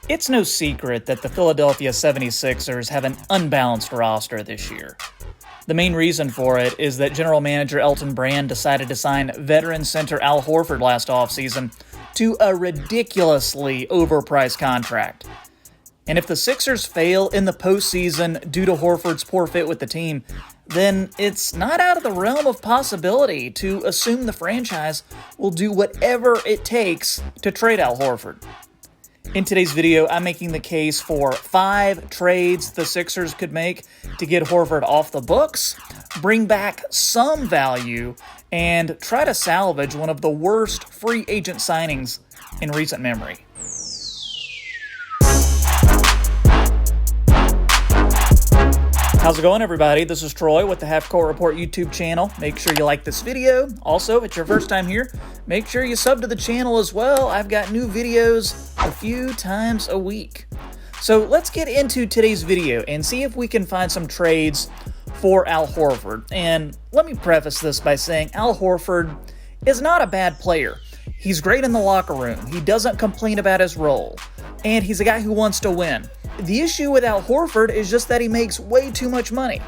It's no secret that the Philadelphia 76ers have an unbalanced roster this year. The main reason for it is that general manager Elton Brand decided to sign veteran center Al Horford last offseason to a ridiculously overpriced contract. And if the Sixers fail in the postseason due to Horford's poor fit with the team, then it's not out of the realm of possibility to assume the franchise will do whatever it takes to trade Al Horford. In today's video, I'm making the case for 5 trades the Sixers could make to get Horford off the books, bring back some value, and try to salvage one of the worst free agent signings in recent memory. How's it going, everybody? This is Troy with the Half Court Report YouTube channel. Make sure you like this video. Also, if it's your first time here, make sure you sub to the channel as well. I've got new videos a few times a week. So let's get into today's video and see if we can find some trades for Al Horford. And let me preface this by saying Al Horford is not a bad player. He's great in the locker room. He doesn't complain about his role. And he's a guy who wants to win. The issue with Al Horford is just that he makes way too much money.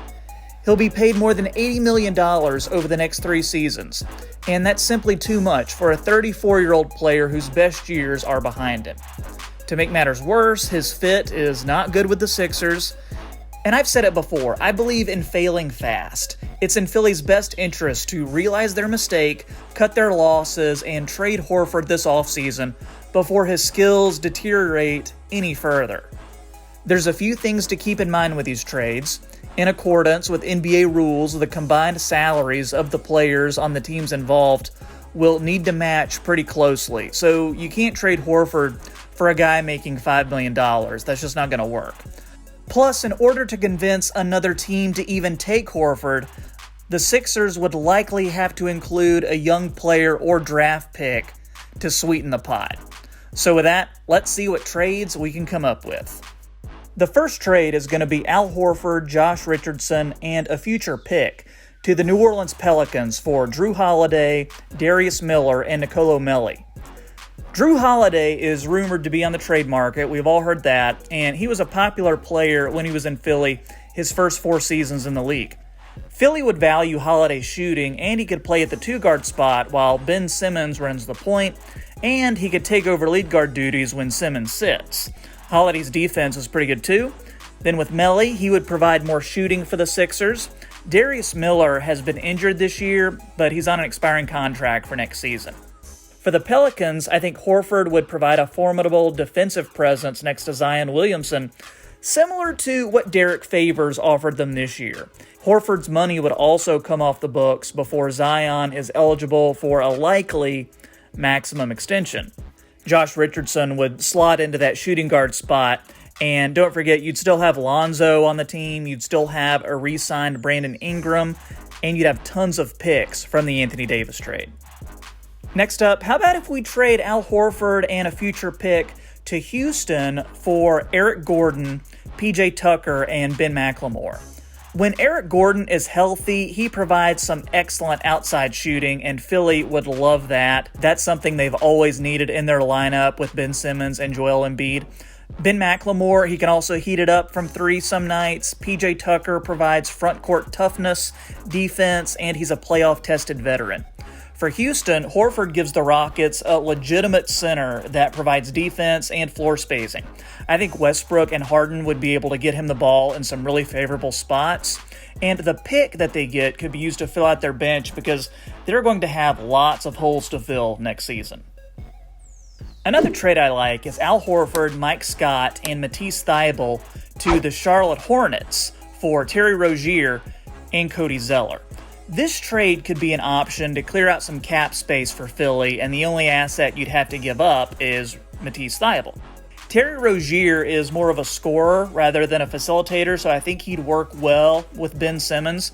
He'll be paid more than $80 million over the next 3 seasons, and that's simply too much for a 34-year-old player whose best years are behind him. To make matters worse, his fit is not good with the Sixers, and I've said it before, I believe in failing fast. It's in Philly's best interest to realize their mistake, cut their losses, and trade Horford this offseason before his skills deteriorate any further. There's a few things to keep in mind with these trades. In accordance with NBA rules, the combined salaries of the players on the teams involved will need to match pretty closely. So you can't trade Horford for a guy making $5 million. That's just not going to work. Plus, in order to convince another team to even take Horford, the Sixers would likely have to include a young player or draft pick to sweeten the pot. So with that, let's see what trades we can come up with. The first trade is going to be Al Horford, Josh Richardson, and a future pick to the New Orleans Pelicans for Jrue Holiday, Darius Miller, and Nicola Melli. Jrue Holiday is rumored to be on the trade market. We've all heard that, and he was a popular player when he was in Philly his first 4 seasons in the league. Philly would value Holiday's shooting, and he could play at the 2-guard spot while Ben Simmons runs the point, and he could take over lead guard duties when Simmons sits. Holiday's defense is pretty good too. Then with Melli, he would provide more shooting for the Sixers. Darius Miller has been injured this year, but he's on an expiring contract for next season. For the Pelicans, I think Horford would provide a formidable defensive presence next to Zion Williamson, similar to what Derrick Favors offered them this year. Horford's money would also come off the books before Zion is eligible for a likely maximum extension. Josh Richardson would slot into that shooting guard spot, and don't forget, you'd still have Lonzo on the team, you'd still have a re-signed Brandon Ingram, and you'd have tons of picks from the Anthony Davis trade. Next up, how about if we trade Al Horford and a future pick to Houston for Eric Gordon, PJ Tucker, and Ben McLemore? When Eric Gordon is healthy, he provides some excellent outside shooting, and Philly would love that. That's something they've always needed in their lineup with Ben Simmons and Joel Embiid. Ben McLemore, he can also heat it up from 3 some nights. PJ Tucker provides front court toughness, defense, and he's a playoff-tested veteran. For Houston, Horford gives the Rockets a legitimate center that provides defense and floor spacing. I think Westbrook and Harden would be able to get him the ball in some really favorable spots, and the pick that they get could be used to fill out their bench because they're going to have lots of holes to fill next season. Another trade I like is Al Horford, Mike Scott, and Matisse Thybulle to the Charlotte Hornets for Terry Rozier and Cody Zeller. This trade could be an option to clear out some cap space for Philly, and the only asset you'd have to give up is Matisse Thybulle. Terry Rozier is more of a scorer rather than a facilitator, so I think he'd work well with Ben Simmons.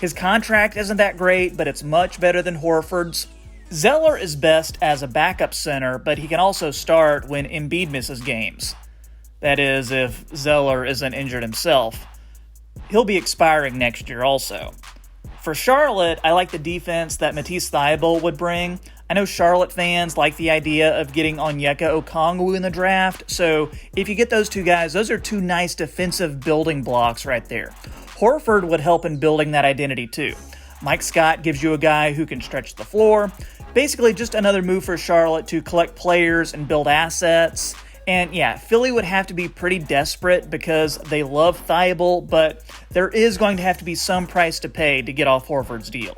His contract isn't that great, but it's much better than Horford's. Zeller is best as a backup center, but he can also start when Embiid misses games. That is, if Zeller isn't injured himself. He'll be expiring next year also. For Charlotte, I like the defense that Matisse Thybulle would bring. I know Charlotte fans like the idea of getting Onyeka Okongwu in the draft, so if you get those two guys, those are two nice defensive building blocks right there. Horford would help in building that identity too. Mike Scott gives you a guy who can stretch the floor. Basically just another move for Charlotte to collect players and build assets. And yeah, Philly would have to be pretty desperate because they love Thibault, but there is going to have to be some price to pay to get off Horford's deal.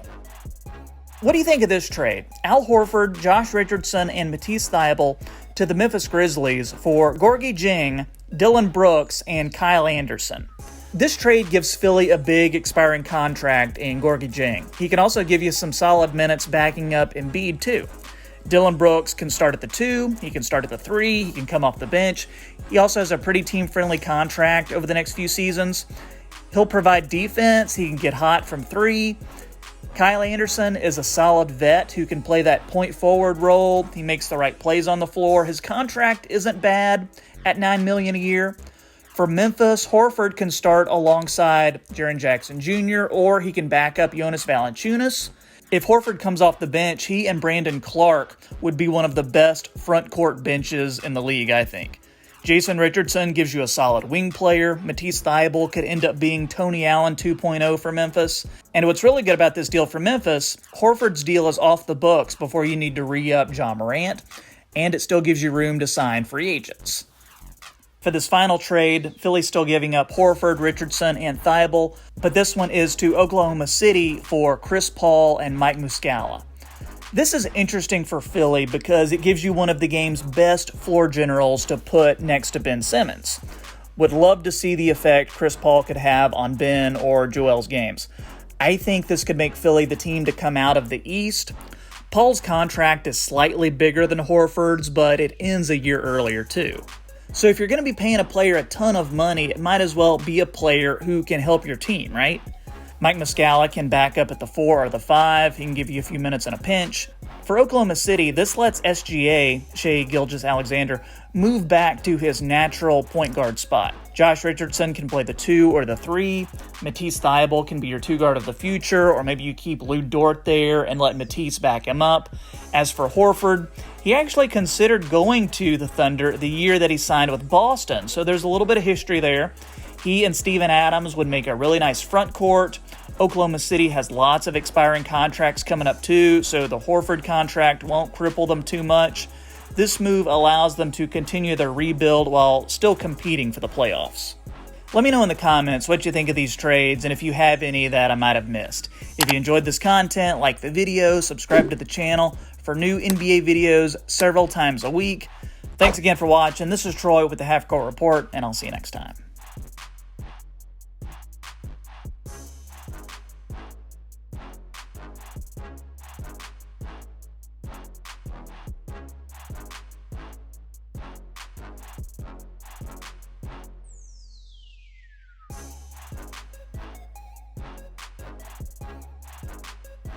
What do you think of this trade? Al Horford, Josh Richardson, and Matisse Thybulle to the Memphis Grizzlies for Gorgui Dieng, Dillon Brooks, and Kyle Anderson. This trade gives Philly a big expiring contract in Gorgui Dieng. He can also give you some solid minutes backing up Embiid too. Dillon Brooks can start at the 2, he can start at the 3, he can come off the bench. He also has a pretty team-friendly contract over the next few seasons. He'll provide defense, he can get hot from 3. Kyle Anderson is a solid vet who can play that point forward role. He makes the right plays on the floor. His contract isn't bad at $9 million a year. For Memphis, Horford can start alongside Jaren Jackson Jr., or he can back up Jonas Valanciunas. If Horford comes off the bench, he and Brandon Clark would be one of the best front court benches in the league, I think. Jason Richardson gives you a solid wing player. Matisse Thybulle could end up being Tony Allen 2.0 for Memphis. And what's really good about this deal for Memphis, Horford's deal is off the books before you need to re-up Ja Morant, and it still gives you room to sign free agents. For this final trade, Philly's still giving up Horford, Richardson, and Thybulle, but this one is to Oklahoma City for Chris Paul and Mike Muscala. This is interesting for Philly because it gives you one of the game's best floor generals to put next to Ben Simmons. Would love to see the effect Chris Paul could have on Ben or Joel's games. I think this could make Philly the team to come out of the East. Paul's contract is slightly bigger than Horford's, but it ends a year earlier too. So if you're going to be paying a player a ton of money, it might as well be a player who can help your team, right? Mike Muscala can back up at the 4 or the 5. He can give you a few minutes in a pinch. For Oklahoma City, this lets SGA, Shai Gilgeous-Alexander, move back to his natural point guard spot. Josh Richardson can play the 2 or the 3. Matisse Thybulle can be your 2 guard of the future, or maybe you keep Lou Dort there and let Matisse back him up. As for Horford, he actually considered going to the Thunder the year that he signed with Boston, so there's a little bit of history there. He and Steven Adams would make a really nice front court. Oklahoma City has lots of expiring contracts coming up too, so the Horford contract won't cripple them too much. This move allows them to continue their rebuild while still competing for the playoffs. Let me know in the comments what you think of these trades and if you have any that I might have missed. If you enjoyed this content, like the video, subscribe to the channel for new NBA videos several times a week. Thanks again for watching. This is Troy with the Half Court Report, and I'll see you next time.